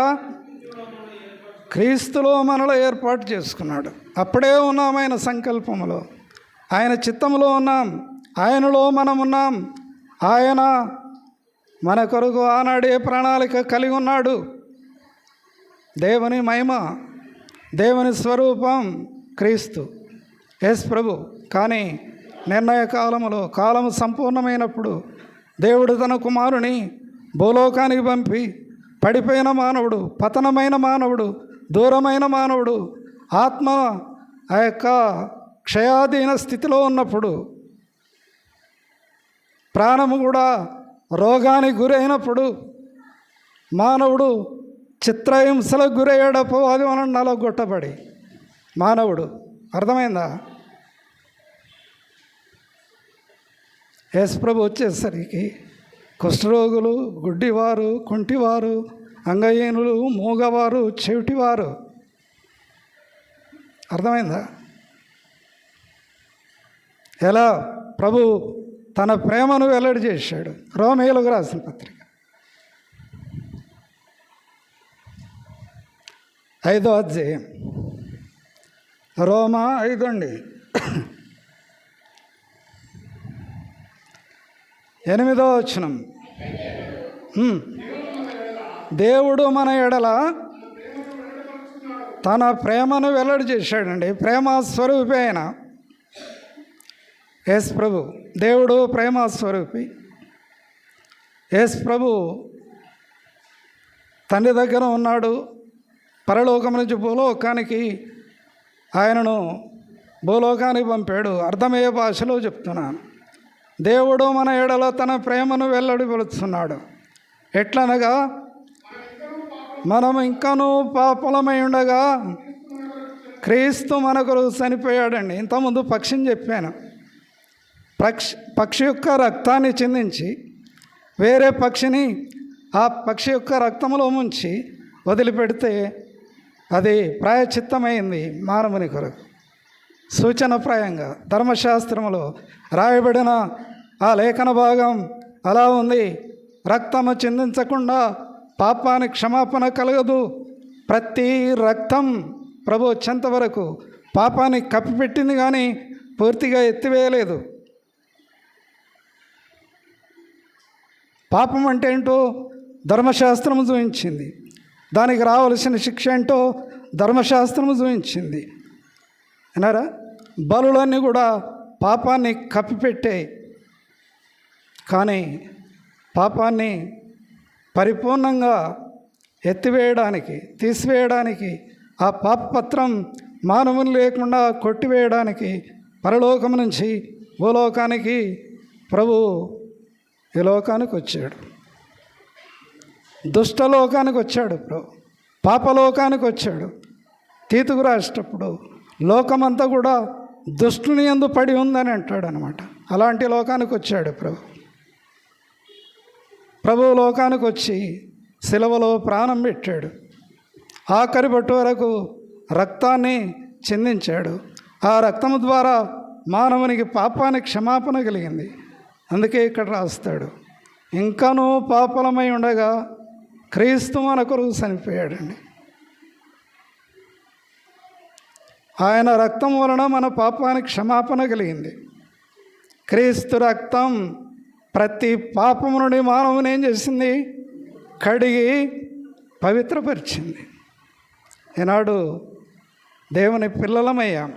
క్రీస్తులో మనలో ఏర్పాటు చేసుకున్నాడు. అప్పుడే ఉన్నాం ఆయన సంకల్పములో, ఆయన చిత్తములో ఉన్నాం, ఆయనలో మనం ఉన్నాం. ఆయన మన కొరకు ఆనాడే ప్రణాళిక కలిగి ఉన్నాడు. దేవుని మహిమ, దేవుని స్వరూపం క్రీస్తు యేసు ప్రభు. కానీ నిర్ణయ కాలములో, కాలము సంపూర్ణమైనప్పుడు దేవుడు తన కుమారుని భూలోకానికి పంపి పడిపోయిన మానవుడు, పతనమైన మానవుడు దూరమైన మానవుడు ఆత్మ ఆ యొక్క క్షయాధీన స్థితిలో ఉన్నప్పుడు, ప్రాణము కూడా రోగానికి గురైనప్పుడు మానవుడు చిత్రహింసలకు గురయ్యాడు. అపవాది వలన నలగొట్టబడి మానవుడు. అర్థమైందా? యేసు ప్రభు వచ్చేసరికి కుష్ఠరోగులు, గుడ్డివారు, కుంటివారు, అంగహీనులు, మూగవారు, చెవిటివారు. అర్థమైందా? ఎలా ప్రభు తన ప్రేమను వెల్లడి చేశాడు. రోమీయులకు రాసిన పత్రిక 5వ అధ్యాయం, రోమా 5 అండి 8వ వచనం. దేవుడు మన ఎడల తన ప్రేమను వెల్లడి చేశాడండి. ప్రేమ స్వరూపి ఆయన యేసు ప్రభు. దేవుడు ప్రేమ స్వరూపి. యేసు ప్రభు తండ్రి దగ్గర ఉన్నాడు. పరలోకం నుంచి భూలోకానికి ఆయనను భూలోకానికి పంపాడు. అర్థమయ్యే భాషలో చెప్తున్నాను. దేవుడు మన ఎడల తన ప్రేమను వెల్లడిపరుస్తున్నాడు. ఎట్లనగా మనం ఇంకనూ పాపలమై ఉండగా క్రీస్తు మన కొరకు చనిపోయాడండి. ఇంతకుముందు పక్షిని చెప్పాను. పక్షి యొక్క రక్తాన్ని చిందించి వేరే పక్షిని ఆ పక్షి యొక్క రక్తంలో ముంచి వదిలిపెడితే అది ప్రాయచిత్తమైంది మానవుని కొరకు. సూచనప్రాయంగా ధర్మశాస్త్రంలో రాయబడిన ఆ లేఖన భాగం అలా ఉంది. రక్తము చిందించకుండా పాపానికి క్షమాపణ కలగదు. ప్రతి రక్తం ప్రభు వచ్చేంత వరకు పాపాన్ని కప్పిపెట్టింది, కానీ పూర్తిగా ఎత్తివేయలేదు. పాపం అంటే ఏంటో ధర్మశాస్త్రం చూపించింది. దానికి రావలసిన శిక్ష ఏంటో ధర్మశాస్త్రం చూపించింది. విన్నారా? బలులన్నీ కూడా పాపాన్ని కప్పిపెట్టాయి, కానీ పాపాన్ని పరిపూర్ణంగా ఎత్తివేయడానికి, తీసివేయడానికి, ఆ పాపపత్రం మానవుని లేకుండా కొట్టివేయడానికి పరలోకం నుంచి భూలోకానికి ప్రభు ఈ లోకానికి వచ్చాడు. దుష్టలోకానికి వచ్చాడు ప్రభు. పాపలోకానికి వచ్చాడు. తీతుకు రాసేటప్పుడు లోకమంతా కూడా దుష్టుని యందు పడి ఉందని అంటాడు అనమాట. అలాంటి లోకానికి వచ్చాడు ప్రభు. ప్రభు లోకానికి వచ్చి శిలువలో ప్రాణం పెట్టాడు. ఆఖరి బొట్టు వరకు రక్తాన్ని చిందించాడు. ఆ రక్తము ద్వారా మానవునికి పాపానికి క్షమాపణ కలిగింది. అందుకే ఇక్కడ రాస్తాడు, ఇంకనూ పాపలమై ఉండగా క్రీస్తు మన కొరకు చనిపోయాడండి. ఆయన రక్తం వలన మన పాపానికి క్షమాపణ కలిగింది. క్రీస్తు రక్తం ప్రతి పాపము నుండి మానవుని ఏం చేసింది? కడిగి పవిత్రపరిచింది. ఈనాడు దేవుని పిల్లలమయ్యాం.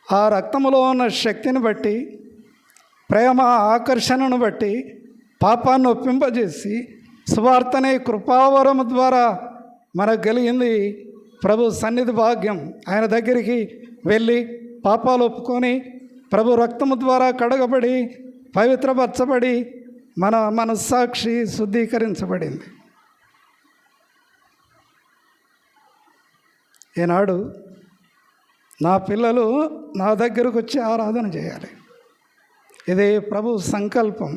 ఆ రక్తములో ఉన్న శక్తిని బట్టి, ప్రేమ ఆకర్షణను బట్టి పాపాన్ని ఒప్పింపజేసి సువార్తనే కృపావరము ద్వారా మనకు కలిగింది ప్రభు సన్నిధి భాగ్యం. ఆయన దగ్గరికి వెళ్ళి పాపాలు ఒప్పుకొని ప్రభు రక్తము ద్వారా కడగబడి పవిత్రపరచబడి మన మనస్సాక్షి శుద్ధీకరించబడింది. ఈనాడు నా పిల్లలు నా దగ్గరకు వచ్చి ఆరాధన చేయాలి. ఇది ప్రభు సంకల్పం.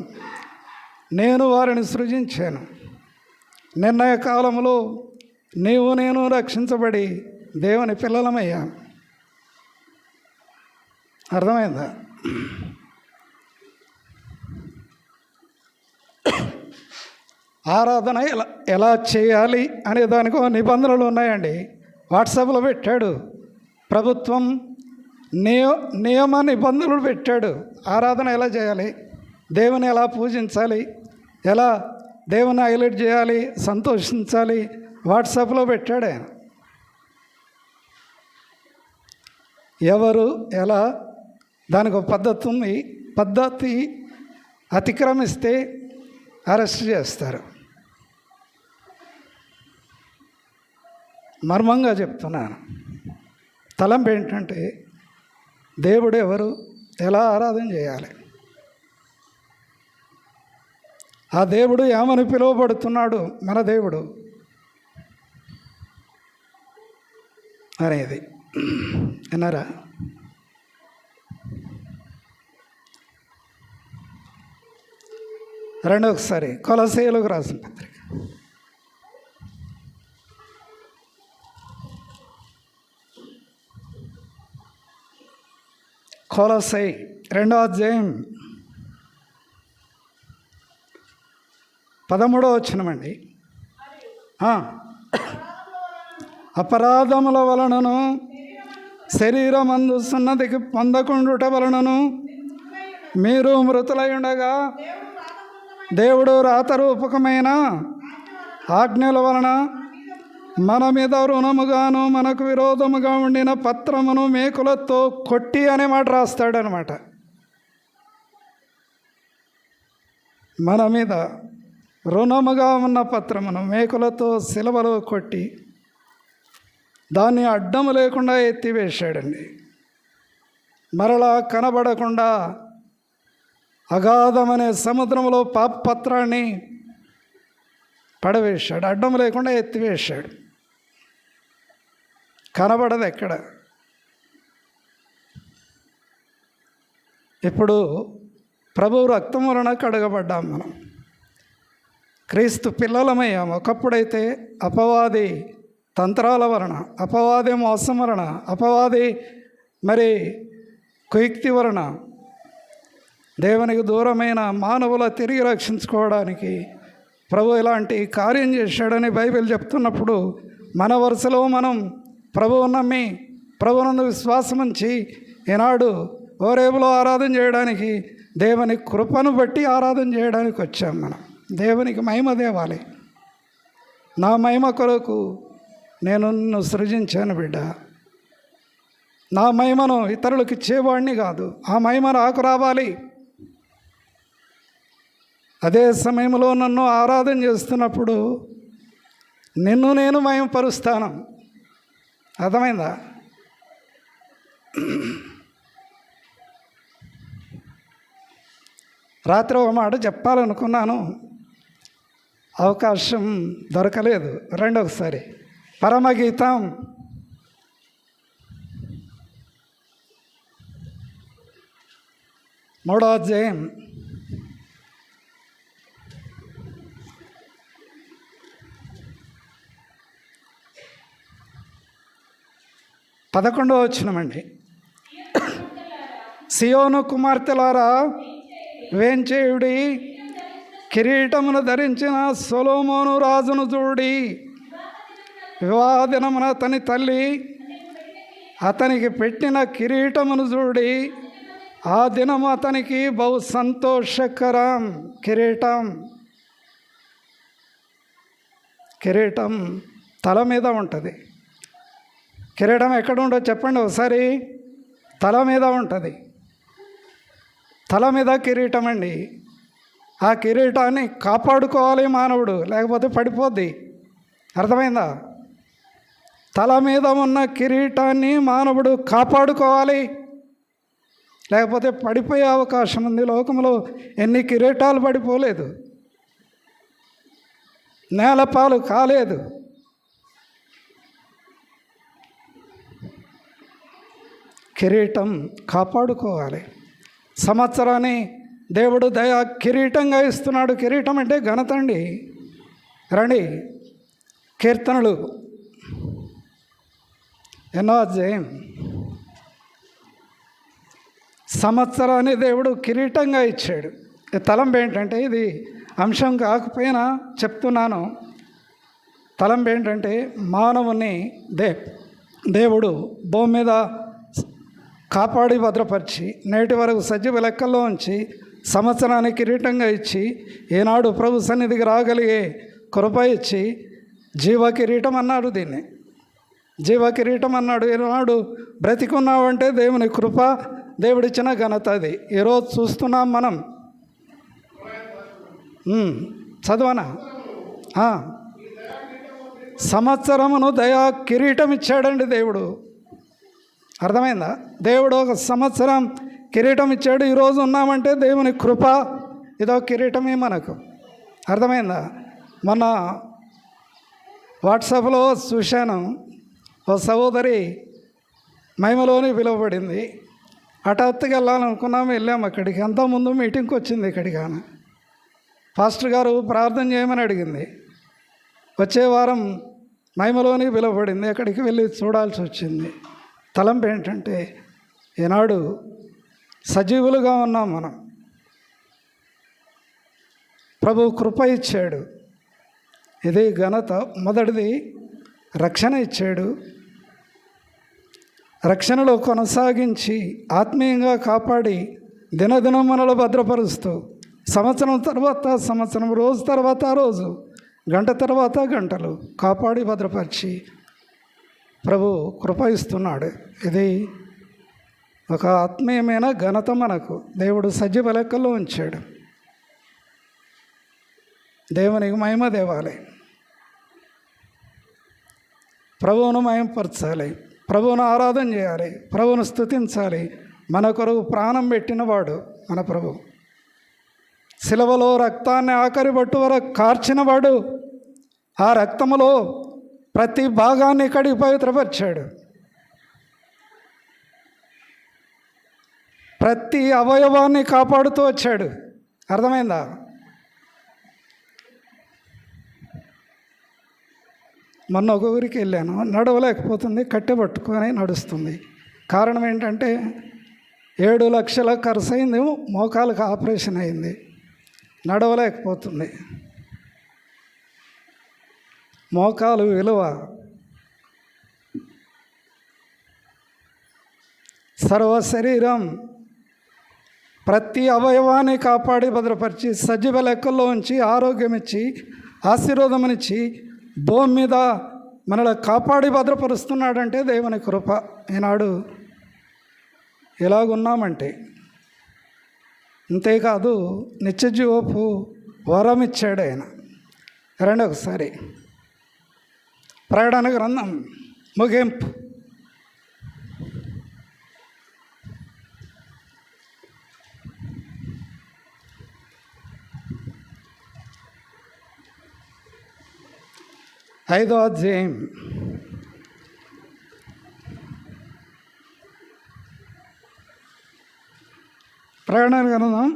నేను వారిని సృజించాను. నిర్ణయ కాలంలో నీవు నేను రక్షించబడి దేవుని పిల్లలమయ్యాను. అర్థమైందా? ఆరాధన ఎలా చేయాలి అనే దానికి నిబంధనలు ఉన్నాయండి. వాట్సాప్లో పెట్టాడు ప్రభుత్వం, నియమ నిబంధనలు పెట్టాడు. ఆరాధన ఎలా చేయాలి, దేవుని ఎలా పూజించాలి, ఎలా దేవుని హైలైట్ చేయాలి, సంతోషించాలి, వాట్సాప్లో పెట్టాడు ఆయన. ఎవరు ఎలా, దానికి ఒక పద్ధతి ఉంది. పద్ధతి అతిక్రమిస్తే అరెస్ట్ చేస్తారు. మర్మంగా చెప్తున్నాను. తలంపు ఏంటంటే దేవుడు ఎవరు, ఎలా ఆరాధన చేయాలి, ఆ దేవుడు ఏమని పిలువబడుతున్నాడు, మన దేవుడు అనేది విన్నారా? రెండోసారి కొలస్సీయులకు రాసిన పత్రిక కొలస్సీ 2వ అధ్యాయం 13వ వచనమండి. అపరాధముల వలనను శరీరమందు సున్నతికి పొందకుండుట వలనను మీరు మృతులై ఉండగా దేవుడు రాతరూపకమైన ఆజ్ఞల వలన మన మీద రుణముగాను మనకు విరోధముగా ఉండిన పత్రమును మేకులతో కొట్టి అనే మాట రాస్తాడనమాట. మన మీద రుణముగా ఉన్న పత్రమును మేకులతో సిలువలో కొట్టి దాన్ని అడ్డము లేకుండా ఎత్తివేశాడండి. మరలా కనబడకుండా అగాధమనే సముద్రంలో పాపపత్రాన్ని పడవేశాడు, అడ్డం లేకుండా ఎత్తివేశాడు. కనబడదు ఎక్కడ. ఇప్పుడు ప్రభువు రక్తం వలన కడగబడ్డాం మనం, క్రీస్తు పిల్లలమయ్యాం. ఒకప్పుడైతే అపవాది తంత్రాల వలన, అపవాది మోసం వలన, అపవాది మరి కుయుక్తి వలన దేవునికి దూరమైన మానవుల తిరిగి రక్షించుకోవడానికి ప్రభు ఇలాంటి కార్యం చేశాడని బైబిల్ చెప్తున్నప్పుడు మన వరుసలో మనం ప్రభువు నమ్మి ప్రభువునందు విశ్వాసం ఉంచి ఈనాడు హోరేబులో ఆరాధన చేయడానికి, దేవుని కృపను బట్టి ఆరాధన చేయడానికి వచ్చాం మనం. దేవునికి మహిమ దేవాలి. నా మహిమ కొరకు నేను నిన్ను సృజించాను బిడ్డ. నా మహిమను ఇతరులకు ఇచ్చేవాడిని కాదు, ఆ మహిమ నాకు రావాలి. అదే సమయంలో నన్ను ఆరాధన చేస్తున్నప్పుడు నిన్ను నేను మహిమపరుస్తాను. అర్థమైందా? రాత్రి ఒక మాట చెప్పాలనుకున్నాను, అవకాశం దొరకలేదు. రెండోసారి పరమగీతం 3వ అధ్యాయం 11వ వచనమండి. సియోను కుమార్తెలారా వేంచేయుడి, కిరీటమును ధరించిన సొలొమోను రాజును చూడి. వివాహ దినమున అతని తల్లి అతనికి పెట్టిన కిరీటమును చూడి. ఆ దినము అతనికి బహు సంతోషకరం. కిరీటం తల మీద ఉంటుంది. కిరీటం ఎక్కడ ఉండదు చెప్పండి ఒకసారి? తల మీద ఉంటుంది. తల మీద కిరీటం అండి. ఆ కిరీటాన్ని కాపాడుకోవాలి మానవుడు, లేకపోతే పడిపోద్ది. అర్థమైందా? తల మీద ఉన్న కిరీటాన్ని మానవుడు కాపాడుకోవాలి, లేకపోతే పడిపోయే అవకాశం ఉంది. లోకంలో ఎన్ని కిరీటాలు పడిపోలేదు, నేలపాలు కాలేదు. కిరీటం కాపాడుకోవాలి. సంవత్సరాన్ని దేవుడు దయా కిరీటంగా ఇస్తున్నాడు. కిరీటం అంటే ఘనత అండి. రండి, కీర్తనలు 8వ అధ్యాయం. సంవత్సరాన్ని దేవుడు కిరీటంగా ఇచ్చాడు. తలంపు ఏంటంటే, ఇది అంశం కాకపోయినా చెప్తున్నాను. తలంపు ఏంటంటే, మానవుని దేవుడు భూమి మీద కాపాడి భద్రపరిచి నేటి వరకు సజీవ లెక్కల్లో ఉంచి సంవత్సరానికి కిరీటంగా ఇచ్చి ఈనాడు ప్రభు సన్నిధికి రాగలిగే కృప ఇచ్చి జీవ కిరీటం అన్నాడు. దీన్ని జీవ కిరీటం అన్నాడు. ఈనాడు బ్రతికున్నావంటే దేవుని కృప, దేవుడిచ్చిన ఘనత. అది ఈరోజు చూస్తున్నాం మనం. చదవనా? సంవత్సరమును దయా కిరీటం ఇచ్చాడండి దేవుడు. అర్థమైందా? దేవుడు ఒక సంవత్సరం కిరీటం ఇచ్చాడు. ఈరోజు ఉన్నామంటే దేవుని కృప, ఇదో కిరీటమే మనకు. అర్థమైందా? మొన్న వాట్సాప్లో చూశాను, ఓ సహోదరి మహిమలోని పిలువబడింది. హఠాత్తుగా వెళ్ళాలనుకున్నాము, వెళ్ళాము అక్కడికి. అంతకుముందు మీటింగ్కి వచ్చింది ఇక్కడికి. ఆమె పాస్టర్ గారు ప్రార్థన చేయమని అడిగింది. వచ్చే వారం మహిమలోని పిలువబడింది. అక్కడికి వెళ్ళి చూడాల్సి వచ్చింది. తలంపు ఏంటంటే, ఈనాడు సజీవులుగా ఉన్నాం మనం. ప్రభు కృప ఇచ్చాడు. ఇది ఘనత. మొదటిది రక్షణ ఇచ్చాడు. రక్షణలో కొనసాగించి ఆత్మీయంగా కాపాడి దినదినం మనలో భద్రపరుస్తూ సంవత్సరం తర్వాత సంవత్సరం, రోజు తర్వాత రోజు, గంట తర్వాత గంటలు కాపాడి భద్రపరిచి ప్రభు కృప ఇస్తున్నాడు. ఇది ఒక ఆత్మీయమైన ఘనత మనకు దేవుడు సజీవ లెక్కల్లో ఉంచాడు. దేవునికి మహిమ దేవాలి, ప్రభువును మహిమపరచాలి, ప్రభువును ఆరాధన చేయాలి, ప్రభువును స్తుతించాలి. మన కొరకు ప్రాణం పెట్టినవాడు మన ప్రభు. శిలువలో రక్తాన్ని ఆఖరి బొట్టు వరకు కార్చినవాడు. ఆ రక్తములో ప్రతి భాగాన్ని కడిగి పవిత్రపరిచాడు. ప్రతి అవయవాన్ని కాపాడుతూ వచ్చాడు. అర్థమైందా? మొన్న ఒక ఊరికి వెళ్ళాను, నడవలేకపోతుంది, కట్టె పట్టుకొని నడుస్తుంది. కారణం ఏంటంటే 7 లక్షల ఖర్చు అయింది, మోకాలకు ఆపరేషన్ అయింది, నడవలేకపోతుంది. మోకాలు విలువ సర్వ శరీరం ప్రతి అవయవాన్ని కాపాడి భద్రపరిచి సజీవ లెక్కల్లో ఉంచి ఆరోగ్యం ఇచ్చి ఆశీర్వాదమునిచ్చి భూమి మీద మనల్ని కాపాడి భద్రపరుస్తున్నాడంటే దేవుని కృప. ఈనాడు ఎలాగున్నామంటే, అంతేకాదు నిత్యజీవపు వరం ఇచ్చాడు ఆయన. రండి ఒకసారి ప్రకటన గ్రంథం ముగింపు. ఐదో అధ్యాయం. ప్రకటన గ్రంథం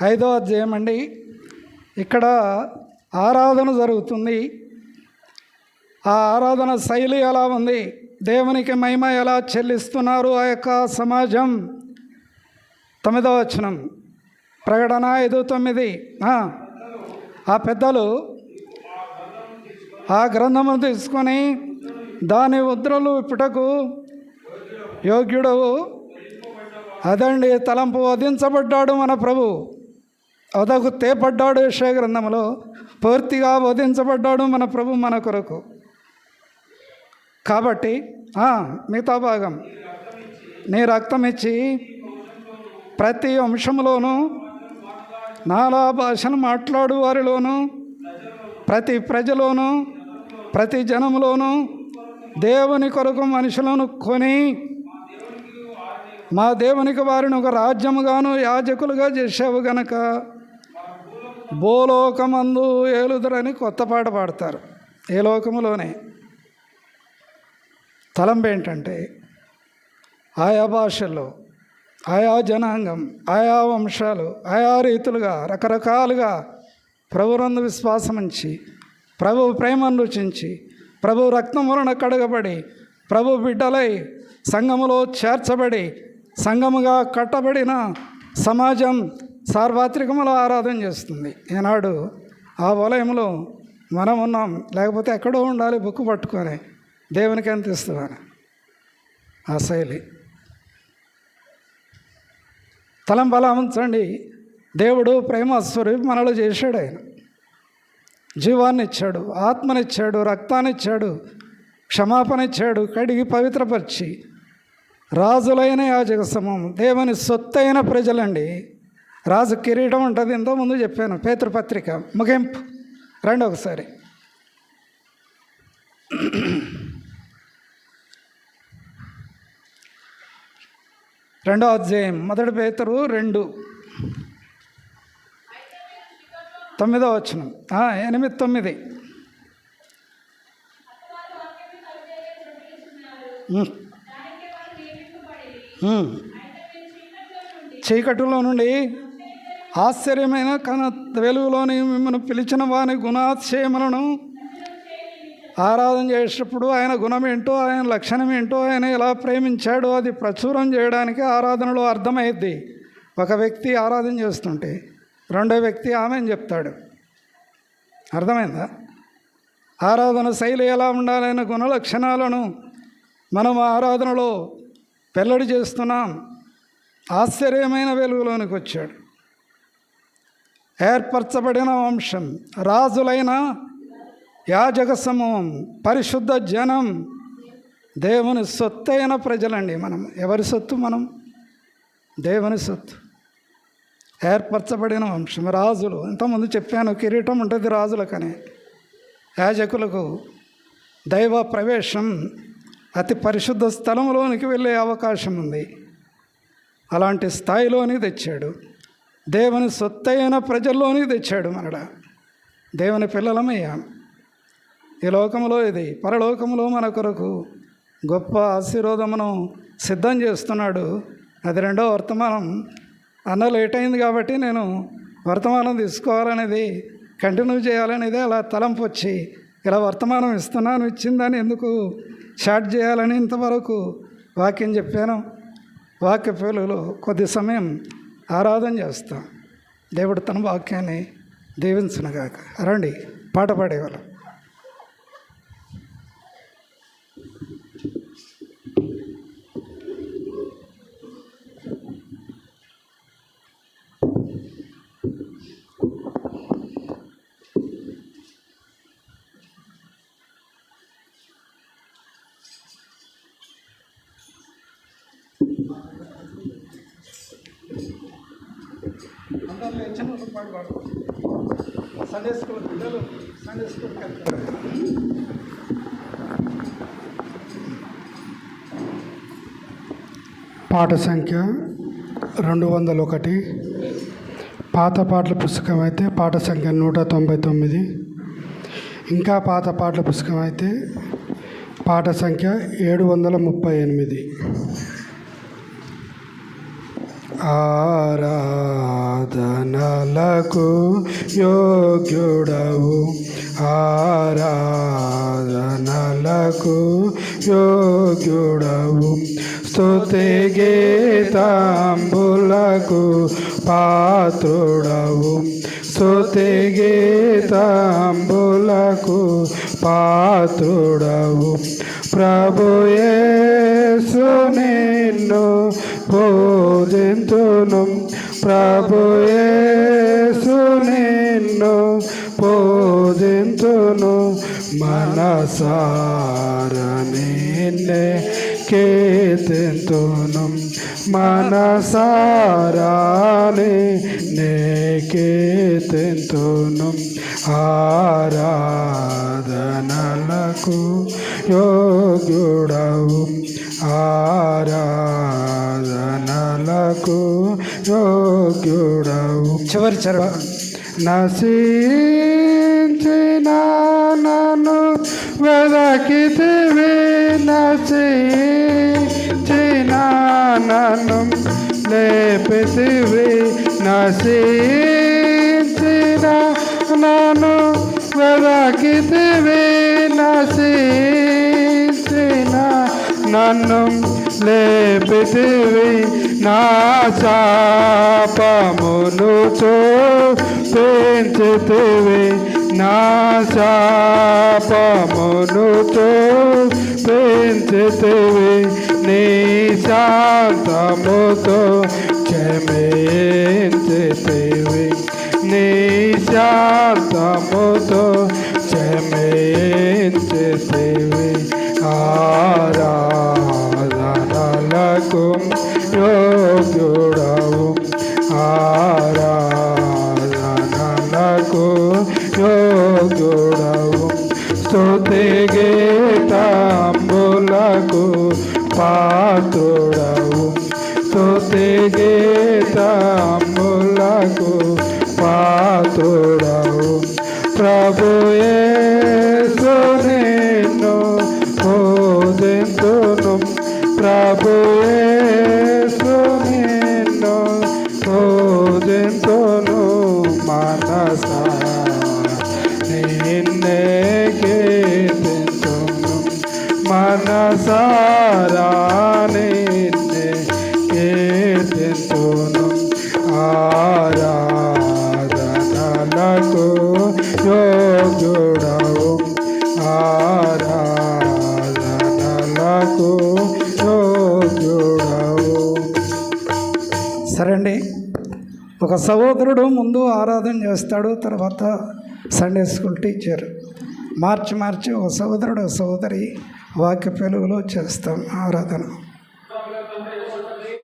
5వ అధ్యాయం అండి. ఇక్కడ ఆరాధన జరుగుతుంది. ఆ ఆరాధన శైలి ఎలా ఉంది, దేవునికి మహిమ ఎలా చెల్లిస్తున్నారు ఆ యొక్క సమాజం. 9వ వచనం, ప్రకటన 5:9. ఆ పెద్దలు ఆ గ్రంథమును తీసుకొని దాని ముద్రలు విప్పుటకు యోగ్యుడవు. అదండి తలంపు. వధించబడ్డాడు మన ప్రభు, వదకు తేపడ్డాడు. యెషయా గ్రంథంలో పూర్తిగా వధించబడ్డాడు మన ప్రభు మన కొరకు. కాబట్టి మిగతా భాగం, నీ రక్తం ఇచ్చి ప్రతి వంశంలోనూ నానా భాషను మాట్లాడు వారిలోనూ ప్రతి ప్రజలోనూ ప్రతి జనంలోనూ దేవుని కొరకు మనుషులను కొని మా దేవునికి వారిని ఒక రాజ్యముగాను యాజకులుగా చేసావు గనక భూలోకమందు ఏలుదురని కొత్త పాట పాడతారు. ఏ లోకములోనే. తలంపు ఏంటంటే, ఆయా భాషల్లో ఆయా జనాంగం ఆయా వంశాలు ఆయా రీతులుగా రకరకాలుగా ప్రభునందు విశ్వాసం ఉంచి ప్రభు ప్రేమను రుచించి ప్రభు రక్తం వలన కడగబడి ప్రభు బిడ్డలై సంఘములో చేర్చబడి సంఘముగా కట్టబడిన సమాజం సార్వత్రికములో ఆరాధన చేస్తుంది. ఈనాడు ఆ వలయంలో మనం ఉన్నాం. లేకపోతే ఎక్కడో ఉండాలి బుక్ పట్టుకొని దేవునికి ఎంత ఇస్తున్నాను. ఆ శైలి తలంబలా ఉంచండి. దేవుడు ప్రేమ స్వరూపి మనలో చేశాడు. ఆయన జీవాన్ని ఇచ్చాడు, ఆత్మనిచ్చాడు, రక్తాన్ని ఇచ్చాడు, క్షమాపణ ఇచ్చాడు, కడిగి పవిత్రపరిచి రాజులైన యాజక సమూహం, దేవుని సొత్తైన ప్రజలండి. రాజు కిరీటం ఉంటుంది. ఎంతోముందు చెప్పాను. పేతురు పత్రిక ముగింపు రండి ఒకసారి. రెండో అధ్యాయం 1 పేతురు 2 9వ వచనం. 8, 9. చీకటిలో నుండి ఆశ్చర్యమైన కన వెలుగులోని మిమ్మల్ని పిలిచిన వాని గుణాతిశయములను ఆరాధన చేసేటప్పుడు ఆయన గుణం ఏంటో, ఆయన లక్షణం ఏంటో, ఆయన ఎలా ప్రేమించాడో అది ప్రచురం చేయడానికి ఆరాధనలో అర్థమైద్ది. ఒక వ్యక్తి ఆరాధన చేస్తుంటే రెండో వ్యక్తి ఆమె అని చెప్తాడు. అర్థమైందా? ఆరాధన శైలి ఎలా ఉండాలనే గుణ లక్షణాలను మనం ఆరాధనలో వెల్లడి చేస్తున్నాం. ఆశ్చర్యమైన వెలుగులోనికి వచ్చాడు. ఏర్పరచబడిన వంశం, రాజులైన యాజక సమూహం, పరిశుద్ధ జనం, దేవుని సొత్తైన ప్రజలండి. మనం ఎవరి సొత్తు? మనం దేవుని సొత్తు. ఏర్పరచబడిన వంశం, రాజులు. ఇంతకుముందు చెప్పాను, కిరీటం ఉంటుంది రాజులకని. యాజకులకు దైవ ప్రవేశం అతి పరిశుద్ధ స్థలంలోనికి వెళ్ళే అవకాశం ఉంది. అలాంటి స్థాయిలోని తెచ్చాడు. దేవుని సొత్తైన ప్రజల్లోని తెచ్చాడు. మనడ దేవుని పిల్లలమయ్యాం. ఈ లోకంలో ఇది, పరలోకంలో మన కొరకు గొప్ప ఆశీర్వాదమును సిద్ధం చేస్తున్నాడు. అది రెండో వర్తమానం. అన్న లేట్ అయింది కాబట్టి నేను వర్తమానం తీసుకోవాలనేది, కంటిన్యూ చేయాలనేది అలా తలంపు వచ్చి ఇలా వర్తమానం ఇస్తున్నాను. ఇచ్చిందని ఎందుకు స్టార్ట్ చేయాలని ఇంతవరకు వాక్యం చెప్పాను. వాక్య పేలులో కొద్ది సమయం ఆరాధన చేస్తాం. దేవుడు తన వాక్యాన్ని దీవించునుగాక. రండి, పాట పాడేవాళ్ళం. అందరూ లేచిన పాట పాడు. సండే స్కూల్ పిల్లలు సండే స్కూల్కి వెళ్తారు.
పాట సంఖ్య 201. పాత పాటల పుస్తకం అయితే పాట సంఖ్య 199. ఇంకా పాత పాటల పుస్తకం అయితే పాట సంఖ్య 738. ఆరాధనలకు యోగ్యుడవు, ఆరాధనలకు యోగ్యుడవు, స్తుతి గీతాంబులకు పాత్రుడవు, స్తుతి గీతాంబులకు పాత్రుడవు. ప్రభు యేసు నిన్ను పూజింతును, ప్రభు యేసు నిన్ను పూజింతును, మనసార నిన్నే కీర్తింతును, మనసారా నిన్నే కీర్తింతును. ఆరాధనలకు యోగ్యుడవు, ఆరాధనలకు యోగ్యుడవు.
చివరి చరణం.
నశించిన నన్ను వెదకితివి, నశించిన నన్ను లేపితివి, నశించిన నన్ను వెదకితివి, నశించిన నన్ను లేపితివి, నా శాపమును చూపించితివి, నా శాపమును చూపించితివి, నీ శాంతముతో క్షమించితివి, నీ శాంతముతో క్షమించితివి. ఆరాధనలకు యోగ్యుడవు, ఆరాధనలకు యోగ్యుడవు, స్తుతి గీతములకు పాత్రుడవు ప్రభు యేసు నిన్ను పూజింతును ప్రభు యేసు నిన్ను పూజింతును మనసారా నిన్నే కీర్తింతును మనసారా నిన్నే కీర్తింతును ఆరాధనలకు యోగ్యుడవు ఆరాధనలకు యోగ్యుడవు.
సరే అండి, ఒక సహోదరుడు ముందు ఆరాధన చేస్తాడు, తర్వాత సండే స్కూల్ టీచర్ మార్చి ఒక సహోదరుడు ఒక సహోదరి వాక్య వెలుగులో చేస్తాం ఆరాధన.